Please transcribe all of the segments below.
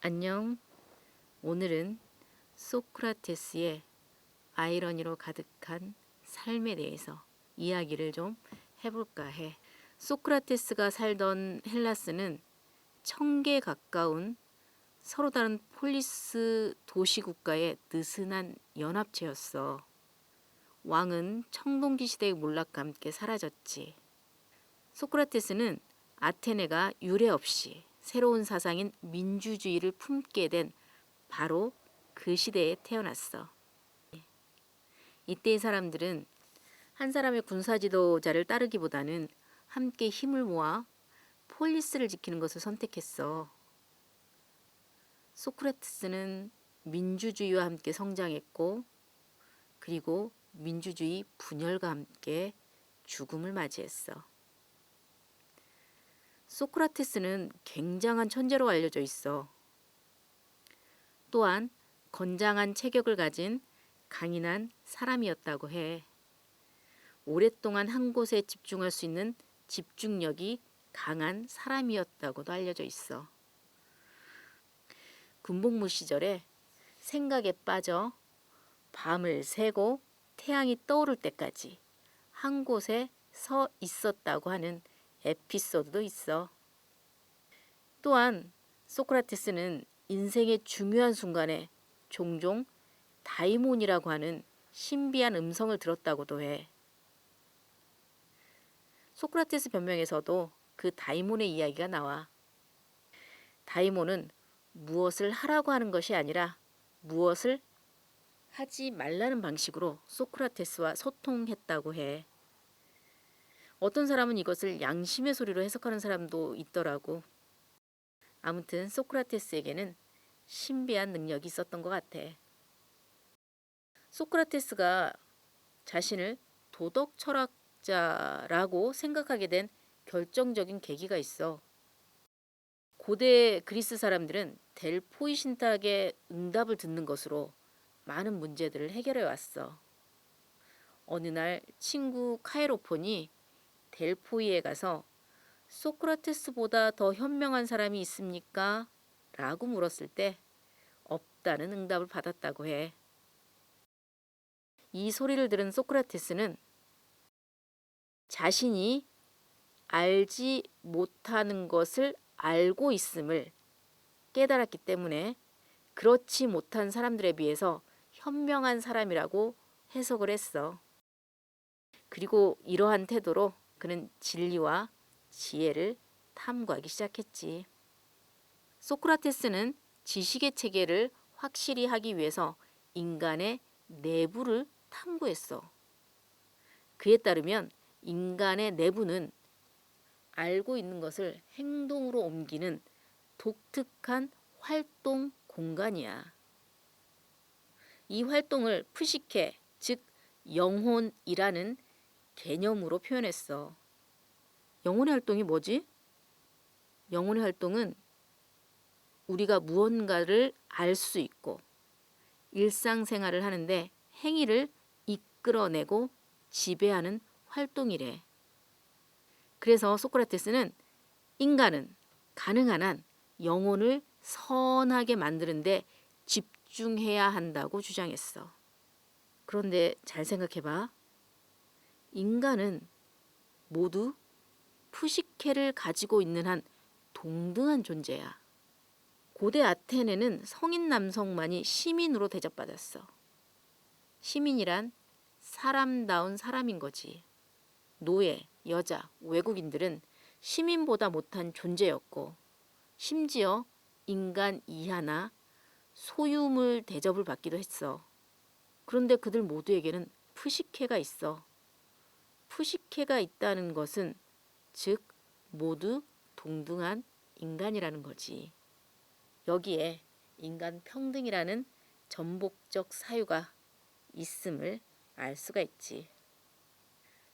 안녕. 오늘은 소크라테스의 아이러니로 가득한 삶에 대해서 이야기를 좀 해볼까 해. 소크라테스가 살던 헬라스는 1000개 가까운 서로 다른 폴리스 도시국가의 느슨한 연합체였어. 왕은 청동기 시대의 몰락과 함께 사라졌지. 소크라테스는 아테네가 유례 없이 새로운 사상인 민주주의를 품게 된 바로 그 시대에 태어났어. 이때의 사람들은 한 사람의 군사 지도자를 따르기보다는 함께 힘을 모아 폴리스를 지키는 것을 선택했어. 소크라테스는 민주주의와 함께 성장했고, 그리고 민주주의 분열과 함께 죽음을 맞이했어. 소크라테스는 굉장한 천재로 알려져 있어. 또한 건장한 체격을 가진 강인한 사람이었다고 해. 오랫동안 한 곳에 집중할 수 있는 집중력이 강한 사람이었다고도 알려져 있어. 군복무 시절에 생각에 빠져 밤을 새고 태양이 떠오를 때까지 한 곳에 서 있었다고 하는 에피소드도 있어. 또한 소크라테스는 인생의 중요한 순간에 종종 다이몬이라고 하는 신비한 음성을 들었다고도 해. 소크라테스 변명에서도 그 다이몬의 이야기가 나와. 다이몬은 무엇을 하라고 하는 것이 아니라 무엇을 하지 말라는 방식으로 소크라테스와 소통했다고 해. 어떤 사람은 이것을 양심의 소리로 해석하는 사람도 있더라고. 아무튼 소크라테스에게는 신비한 능력이 있었던 것 같아. 소크라테스가 자신을 도덕 철학자라고 생각하게 된 결정적인 계기가 있어. 고대 그리스 사람들은 델포이 신탁의 응답을 듣는 것으로 많은 문제들을 해결해 왔어. 어느 날 친구 카이로폰이 델포이에 가서 소크라테스보다 더 현명한 사람이 있습니까? 라고 물었을 때 없다는 응답을 받았다고 해. 이 소리를 들은 소크라테스는 자신이 알지 못하는 것을 알고 있음을 깨달았기 때문에 그렇지 못한 사람들에 비해서 현명한 사람이라고 해석을 했어. 그리고 이러한 태도로 그는 진리와 지혜를 탐구하기 시작했지. 소크라테스는 지식의 체계를 확실히 하기 위해서 인간의 내부를 탐구했어. 그에 따르면 인간의 내부는 알고 있는 것을 행동으로 옮기는 독특한 활동 공간이야. 이 활동을 푸시케, 즉 영혼이라는 개념으로 표현했어. 영혼의 활동이 뭐지? 영혼의 활동은 우리가 무언가를 알 수 있고 일상생활을 하는데 행위를 이끌어내고 지배하는 활동이래. 그래서 소크라테스는 인간은 가능한 한 영혼을 선하게 만드는데 집중해야 한다고 주장했어. 그런데 잘 생각해봐. 인간은 모두 푸시케를 가지고 있는 한 동등한 존재야. 고대 아테네는 성인 남성만이 시민으로 대접받았어. 시민이란 사람다운 사람인 거지. 노예, 여자, 외국인들은 시민보다 못한 존재였고 심지어 인간 이하나 소유물 대접을 받기도 했어. 그런데 그들 모두에게는 푸시케가 있어. 푸시케가 있다는 것은 즉 모두 동등한 인간이라는 거지. 여기에 인간 평등이라는 전복적 사유가 있음을 알 수가 있지.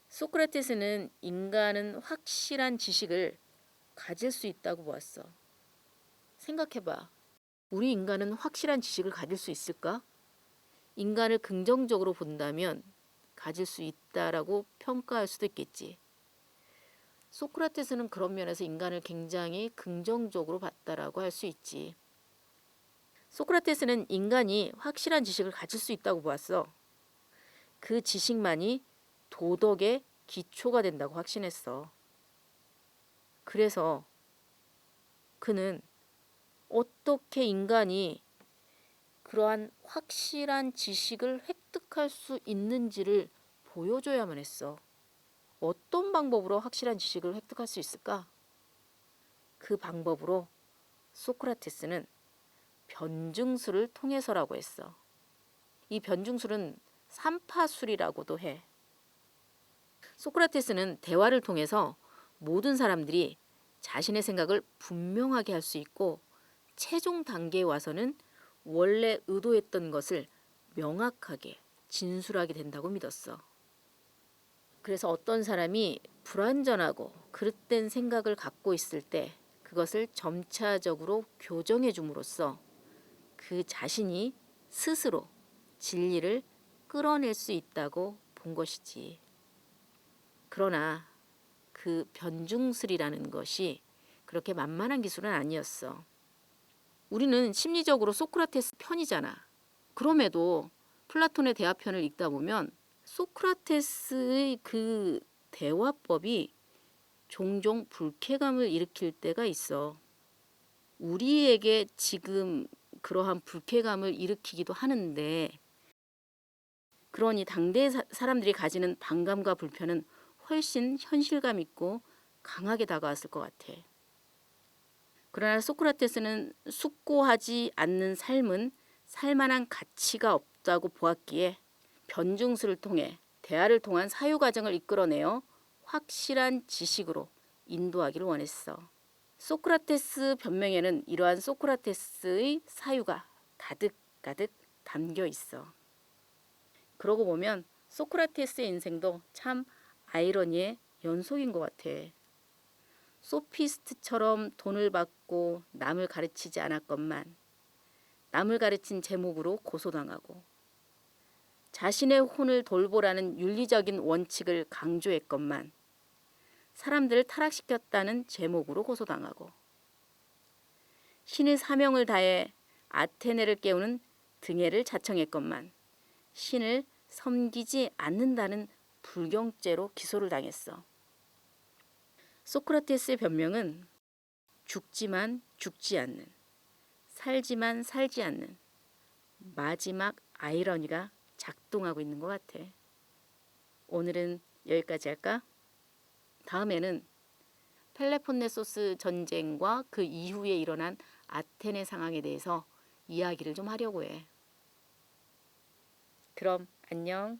소크라테스는 인간은 확실한 지식을 가질 수 있다고 보았어. 생각해봐. 우리 인간은 확실한 지식을 가질 수 있을까? 인간을 긍정적으로 본다면 가질 수 있다라고 평가할 수도 있겠지. 소크라테스는 그런 면에서 인간을 굉장히 긍정적으로 봤다라고 할 수 있지. 소크라테스는 인간이 확실한 지식을 가질 수 있다고 보았어. 그 지식만이 도덕의 기초가 된다고 확신했어. 그래서 그는 어떻게 인간이 그러한 확실한 지식을 획득할 수 있는지를 보여줘야만 했어. 어떤 방법으로 확실한 지식을 획득할 수 있을까? 그 방법으로 소크라테스는 변증술을 통해서라고 했어. 이 변증술은 삼파술이라고도 해. 소크라테스는 대화를 통해서 모든 사람들이 자신의 생각을 분명하게 할 수 있고 최종 단계에 와서는 원래 의도했던 것을 명확하게 진술하게 된다고 믿었어. 그래서 어떤 사람이 불완전하고 그릇된 생각을 갖고 있을 때 그것을 점차적으로 교정해 줌으로써 그 자신이 스스로 진리를 끌어낼 수 있다고 본 것이지. 그러나 그 변증술이라는 것이 그렇게 만만한 기술은 아니었어. 우리는 심리적으로 소크라테스 편이잖아. 그럼에도 플라톤의 대화편을 읽다 보면 소크라테스의 그 대화법이 종종 불쾌감을 일으킬 때가 있어. 우리에게 지금 그러한 불쾌감을 일으키기도 하는데, 그러니 당대 사람들이 가지는 반감과 불편은 훨씬 현실감 있고 강하게 다가왔을 것 같아. 그러나 소크라테스는 숙고하지 않는 삶은 살만한 가치가 없다고 보았기에 변증술을 통해 대화를 통한 사유 과정을 이끌어내어 확실한 지식으로 인도하기를 원했어. 소크라테스 변명에는 이러한 소크라테스의 사유가 가득가득 담겨 있어. 그러고 보면 소크라테스의 인생도 참 아이러니의 연속인 것 같아. 소피스트처럼 돈을 받고 남을 가르치지 않았건만 남을 가르친 제목으로 고소당하고, 자신의 혼을 돌보라는 윤리적인 원칙을 강조했건만 사람들을 타락시켰다는 제목으로 고소당하고, 신의 사명을 다해 아테네를 깨우는 등해를 자청했건만 신을 섬기지 않는다는 불경죄로 기소를 당했어. 소크라테스의 변명은 죽지만 죽지 않는, 살지만 살지 않는 마지막 아이러니가 작동하고 있는 것 같아. 오늘은 여기까지 할까? 다음에는 펠레폰네소스 전쟁과 그 이후에 일어난 아테네 상황에 대해서 이야기를 좀 하려고 해. 그럼 안녕.